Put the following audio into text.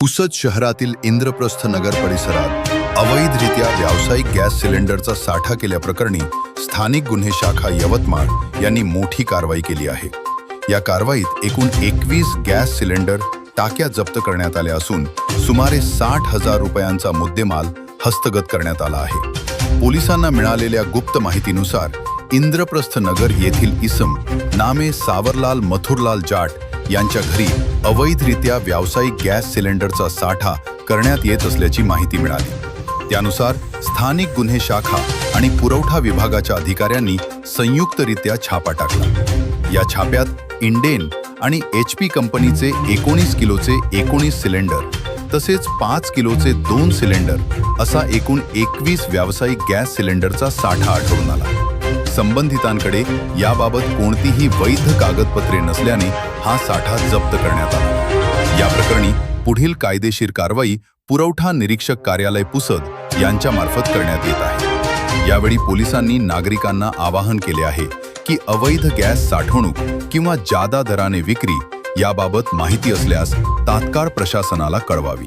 पुसद शहरातील इंद्रप्रस्थ नगर परिसरात अवैधरित्या व्यावसायिक गॅस सिलेंडरचा साठा केल्याप्रकरणी स्थानिक गुन्हे शाखा यवतमाळ यांनी मोठी कारवाई केली आहे। या कारवाईत एकूण 21 गॅस सिलेंडर टाक्या जप्त करण्यात आल्या असून सुमारे 60,000 रुपयांचा मुद्देमाल हस्तगत करण्यात आला आहे। पोलिसांना मिळालेल्या गुप्त माहितीनुसार इंद्रप्रस्थ नगर येथील इसम नामे सावरलाल मथुरलाल जाट यांच्या घरी अवैधरित्या व्यावसायिक गॅस सिलेंडरचा साठा करण्यात येत असल्याची माहिती मिळाली। त्यानुसार स्थानिक गुन्हे शाखा आणि पुरवठा विभागाच्या अधिकाऱ्यांनी संयुक्तरित्या छापा टाकला। या छाप्यात इंडेन आणि HP कंपनीचे 19 किलोचे 19 सिलेंडर तसेच 5 किलोचे 2 सिलेंडर असा एकूण 21 व्यावसायिक गॅस सिलेंडरचा साठा आढळून आला। संबंधितांकडे याबाबत कोणतीही वैध कागदपत्रे नसल्याने हा साठा जप्त करण्यात आला। या प्रकरणी पुढील कायदेशीर कारवाई पुरवठा निरीक्षक कार्यालय पुसद यांच्यामार्फत करण्यात येत आहे। यावेळी पोलिसांनी नागरिकांना आवाहन केले आहे की अवैध गॅस साठवणूक किंवा जादा दराने विक्री याबाबत माहिती असल्यास तात्काळ प्रशासनाला कळवावी।